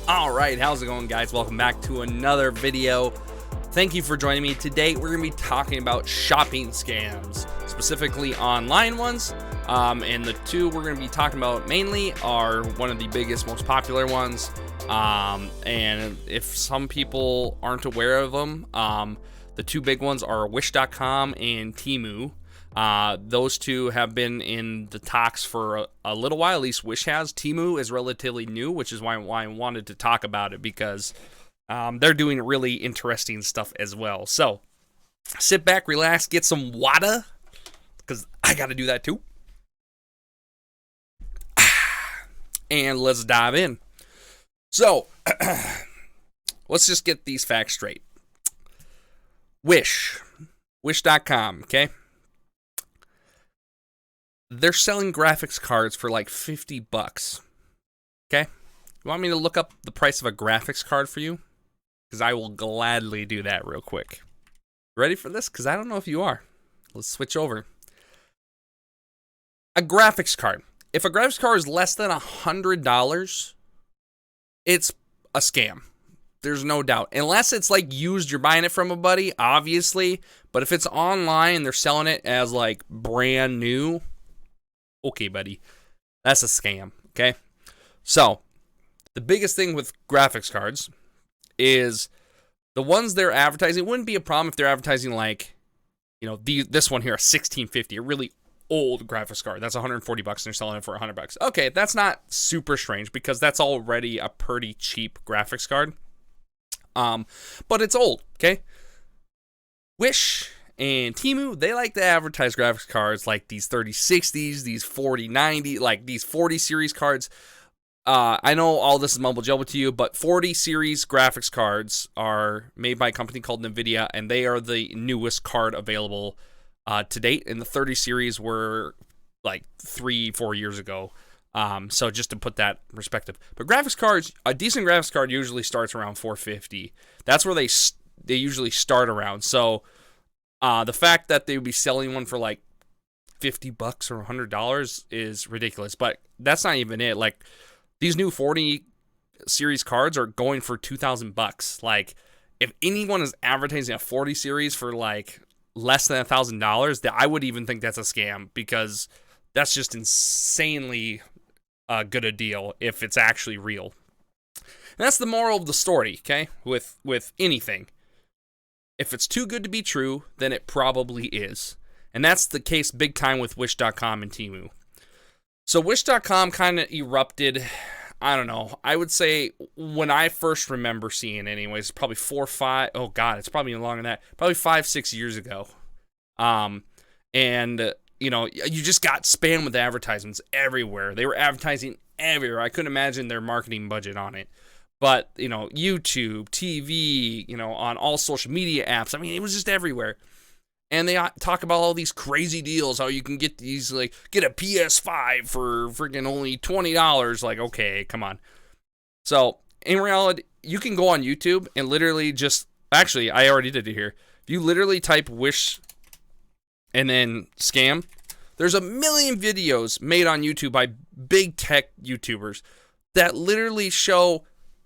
All right, how's it going, guys? Welcome back to another video. Thank you for joining me. Today, we're going to be talking about shopping scams, specifically online ones. And the two we're going to be talking about mainly are one of the biggest, most popular ones. And if some people aren't aware of them, the two big ones are Wish.com and Temu. Those two have been in the talks for a little while. At least Wish has. Temu is relatively new, which is why I wanted to talk about it, because they're doing really interesting stuff as well. So sit back, relax, get some water, because I got to do that too. And let's dive in. So let's just get these facts straight. Wish.com, okay? They're selling graphics cards for like $50. Okay? You want me to look up the price of a graphics card for you? Because I will gladly do that real quick. Ready for this? Because I don't know if you are. Let's switch over. A graphics card. If a graphics card is less than $100, it's a scam. There's no doubt. Unless it's like used, you're buying it from a buddy, obviously. But if it's online, they're selling it as like brand new. Okay, buddy. That's a scam, okay? So, the biggest thing with graphics cards is the ones they're advertising. It wouldn't be a problem if they're advertising like, you know, this one here, a 1650, a really old graphics card. That's $140 and they're selling it for $100. Okay, that's not super strange because that's already a pretty cheap graphics card. But it's old, okay? Wish and Temu, they like to advertise graphics cards like these 3060s, these 4090, like these 40 series cards. I know all this is mumble jumble to you, but 40 series graphics cards are made by a company called NVIDIA, and they are the newest card available to date. And the 30 series were like 3-4 years ago. So just to put that in perspective. But graphics cards, a decent graphics card usually starts around $450. That's where they usually start around. So the fact that they would be selling one for like $50 or $100 is ridiculous. But that's not even it. Like, these new 40 series cards are going for $2,000. Like, if anyone is advertising a 40 series for like less than $1,000, that I would even think that's a scam, because that's just insanely good a deal if it's actually real. And that's the moral of the story, okay? With anything. If it's too good to be true, then it probably is. And that's the case big time with Wish.com and Temu. So Wish.com kind of erupted, I don't know, I would say when I first remember seeing it anyways, probably 4 or 5, oh God, it's probably longer than that, probably 5-6 years ago. And, you know, you just got spammed with advertisements everywhere. They were advertising everywhere. I couldn't imagine their marketing budget on it. But, you know, YouTube, TV, you know, on all social media apps, I mean, it was just everywhere. And they talk about all these crazy deals, how you can get these, like, get a PS5 for freaking only $20. Like, okay, come on. So, in reality, you can go on YouTube and literally just, actually, I already did it here. If you literally type Wish and then scam, there's a million videos made on YouTube by big tech YouTubers that literally show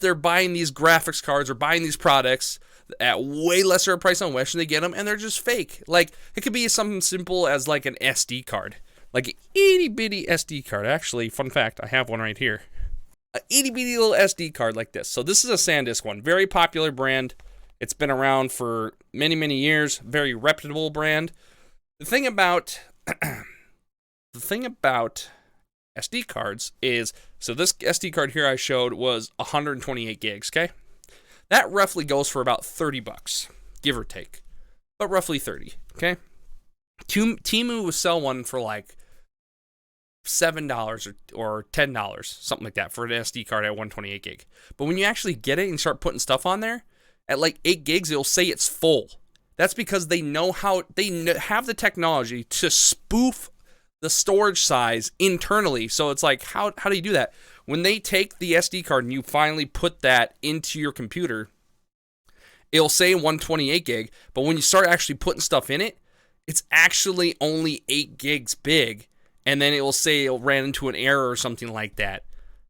they're buying these graphics cards or buying these products at way lesser a price on Wish, and they get them, and they're just fake. Like, it could be something simple as like an SD card, like an itty bitty SD card. Actually, fun fact, I have one right here, an itty bitty little SD card like this. So this is a SanDisk one, very popular brand. It's been around for many years. Very reputable brand. The thing about SD cards is, so this SD card here I showed was 128 gigs. Okay. That roughly goes for about $30, give or take, but roughly 30, okay? Temu will sell one for like $7 or $10, something like that, for an SD card at 128 gig. But when you actually get it and start putting stuff on there, at like 8 gigs, it'll say it's full. That's because they know how, have the technology to spoof the storage size internally. So it's like, how do you do that? When they take the SD card and you finally put that into your computer, it'll say 128 gig, but when you start actually putting stuff in it, it's actually only 8 gigs big, and then it will say it ran into an error or something like that.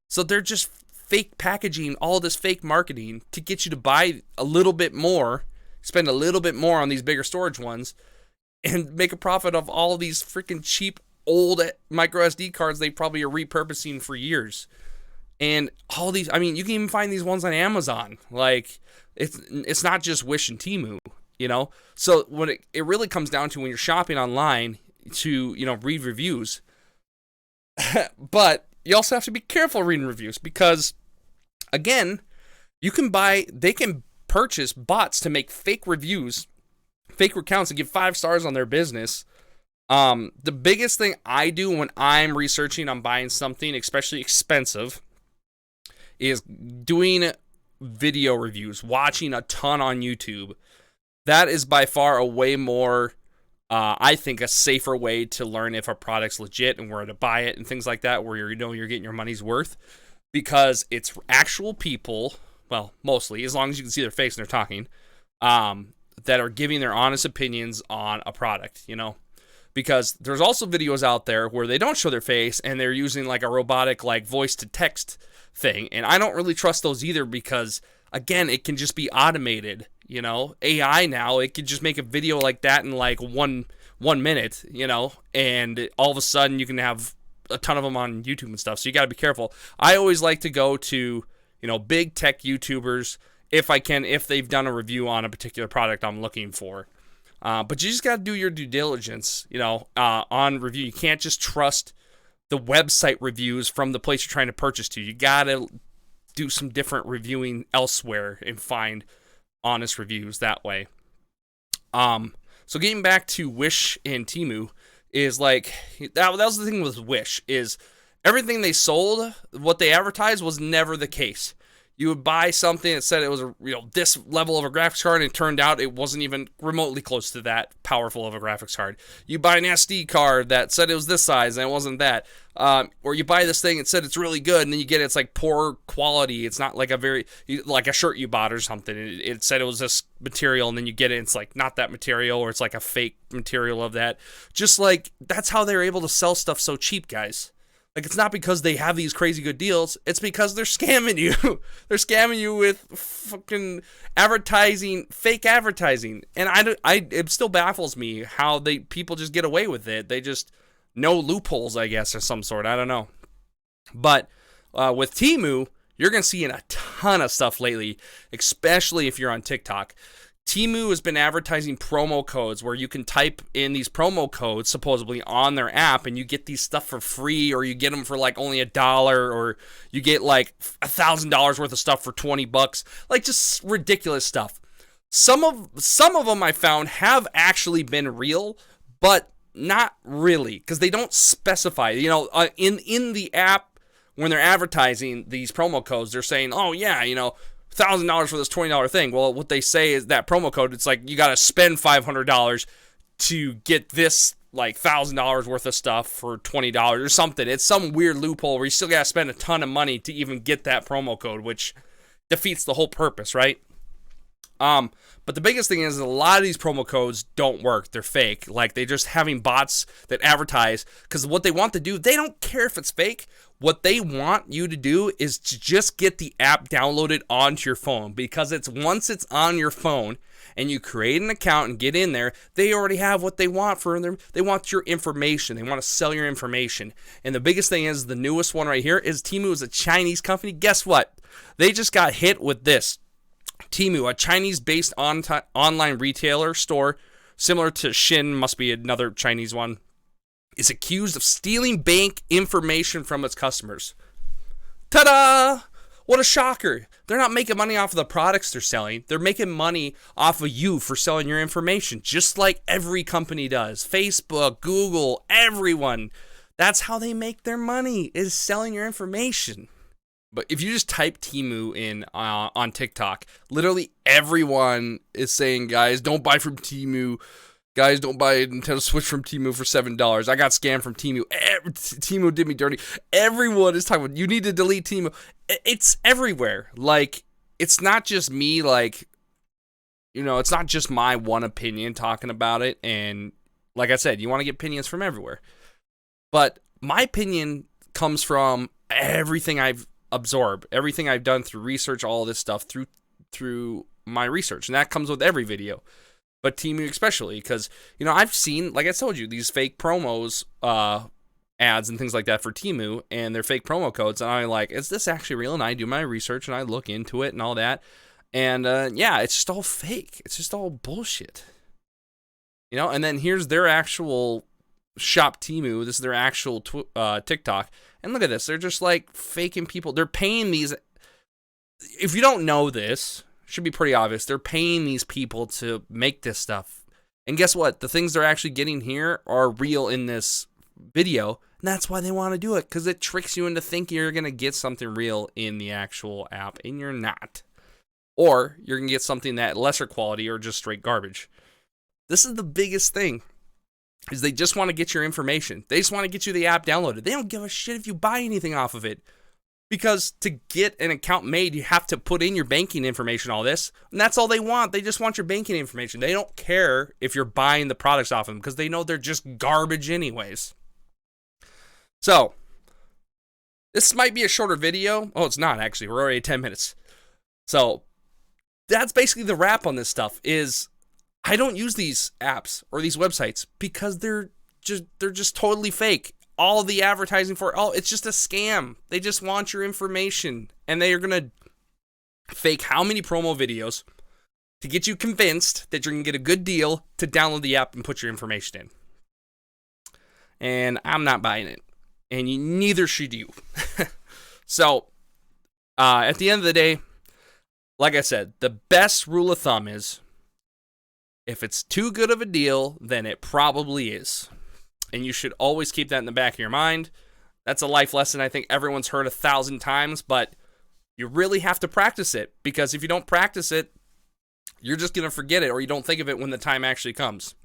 So they're just fake packaging, all this fake marketing to get you to buy a little bit more, spend a little bit more on these bigger storage ones, and make a profit of all these freaking cheap old micro SD cards they probably are repurposing for years. And all these, I mean, you can even find these ones on Amazon. Like, it's not just Wish and Temu, you know? So what it really comes down to when you're shopping online to, you know, read reviews. But you also have to be careful reading reviews because, again, they can purchase bots to make fake reviews, fake accounts, and give 5 stars on their business. The biggest thing I do when I'm researching on buying something, especially expensive, is doing video reviews, watching a ton on YouTube. That is by far a way more, I think, a safer way to learn if a product's legit and where to buy it and things like that, where you're getting your money's worth, because it's actual people, well, mostly, as long as you can see their face and they're talking, that are giving their honest opinions on a product, you know? Because there's also videos out there where they don't show their face and they're using like a robotic like voice to text thing. And I don't really trust those either because, again, it can just be automated, you know? AI now, it could just make a video like that in like one minute, you know? And all of a sudden you can have a ton of them on YouTube and stuff. So you got to be careful. I always like to go to, you know, big tech YouTubers if I can, if they've done a review on a particular product I'm looking for. But you just got to do your due diligence, you know, on review. You can't just trust the website reviews from the place you're trying to purchase to. You got to do some different reviewing elsewhere and find honest reviews that way. So getting back to Wish and Temu is like, that was the thing with Wish, is everything they sold, what they advertised was never the case. You would buy something that said it was this level of a graphics card, and it turned out it wasn't even remotely close to that powerful of a graphics card. You buy an SD card that said it was this size, and it wasn't that. Or you buy this thing and said it's really good, and then you get it's like poor quality. It's not like like a shirt you bought or something. It said it was this material, and then you get it, and it's like not that material, or it's like a fake material of that. Just like, that's how they're able to sell stuff so cheap, guys. Like, it's not because they have these crazy good deals. It's because they're scamming you. They're scamming you with fucking advertising, fake advertising. And it still baffles me how people just get away with it. They just know loopholes, I guess, or some sort. I don't know. But with Temu, you're going to see a ton of stuff lately, especially if you're on TikTok. Temu has been advertising promo codes where you can type in these promo codes supposedly on their app and you get these stuff for free, or you get them for like only $1, or you get like $1,000 worth of stuff for $20. Like, just ridiculous stuff. Some of them I found have actually been real, but not really, because they don't specify. You know, in the app when they're advertising these promo codes, they're saying, oh yeah, you know, $1,000 for this $20 thing. Well, what they say is that promo code, it's like you got to spend $500 to get this like $1,000 worth of stuff for $20 or something. It's some weird loophole where you still got to spend a ton of money to even get that promo code, which defeats the whole purpose, right? But the biggest thing is a lot of these promo codes don't work. They're fake. Like, they're just having bots that advertise, because what they want to do, they don't care if it's fake. What they want you to do is to just get the app downloaded onto your phone, because once it's on your phone and you create an account and get in there, they already have what they want for them. They want your information. They want to sell your information. And the biggest thing is, the newest one right here is Temu is a Chinese company. Guess what? They just got hit with this. Temu, a Chinese-based online retailer store similar to Shin, must be another Chinese one, is accused of stealing bank information from its customers. Ta-da! What a shocker. They're not making money off of the products they're selling. They're making money off of you for selling your information, just like every company does. Facebook, Google, everyone. That's how they make their money, is selling your information. But if you just type Temu in on TikTok, literally everyone is saying, guys, don't buy from Temu. Guys, don't buy a Nintendo Switch from Temu for $7. I got scammed from Temu. Temu did me dirty. Everyone is talking about, you need to delete Temu. It's everywhere. Like, it's not just me, like, you know, it's not just my one opinion talking about it. And like I said, you want to get opinions from everywhere. But my opinion comes from everything I've absorb everything I've done through research, all this stuff through my research, and that comes with every video. But Temu especially, because, you know, I've seen, like I told you, these fake promos, ads and things like that for Temu, and their fake promo codes, and I'm like, is this actually real? And I do my research, and I look into it and all that, and yeah, it's just all fake. It's just all bullshit. You know, and then here's their actual shop Temu. This is their actual TikTok, and look at this. They're just like faking people. They're paying these. If you don't know this, should be pretty obvious. They're paying these people to make this stuff. And guess what? The things they're actually getting here are real in this video. And that's why they want to do it, because it tricks you into thinking you're going to get something real in the actual app, and you're not. Or you're going to get something that lesser quality or just straight garbage. This is the biggest thing, is they just want to get your information. They just want to get you the app downloaded. They don't give a shit if you buy anything off of it. Because to get an account made, you have to put in your banking information, all this. And that's all they want. They just want your banking information. They don't care if you're buying the products off them, because they know they're just garbage anyways. So, this might be a shorter video. Oh, it's not, actually. We're already at 10 minutes. So, that's basically the wrap on this stuff, is I don't use these apps or these websites because they're just totally fake. All the advertising for it, it's just a scam. They just want your information, and they are going to fake how many promo videos to get you convinced that you're going to get a good deal to download the app and put your information in. And I'm not buying it, and neither should you. So, at the end of the day, like I said, the best rule of thumb is, if it's too good of a deal, then it probably is. And you should always keep that in the back of your mind. That's a life lesson I think everyone's heard 1,000 times, but you really have to practice it, because if you don't practice it, you're just going to forget it, or you don't think of it when the time actually comes.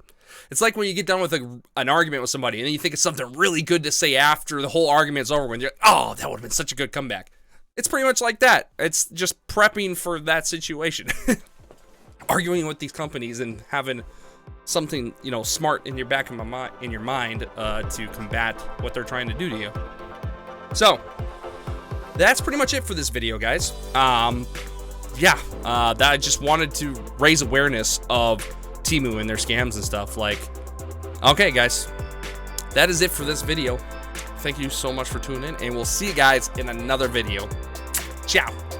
It's like when you get done with an argument with somebody, and then you think it's something really good to say after the whole argument's over, when you're like, oh, that would have been such a good comeback. It's pretty much like that. It's just prepping for that situation. Arguing with these companies and having something, you know, smart in your back of in your mind to combat what they're trying to do to you. So that's pretty much it for this video, guys. That I just wanted to raise awareness of Temu and their scams and stuff. Like, okay, guys, that is it for this video. Thank you so much for tuning in, and we'll see you guys in another video. Ciao.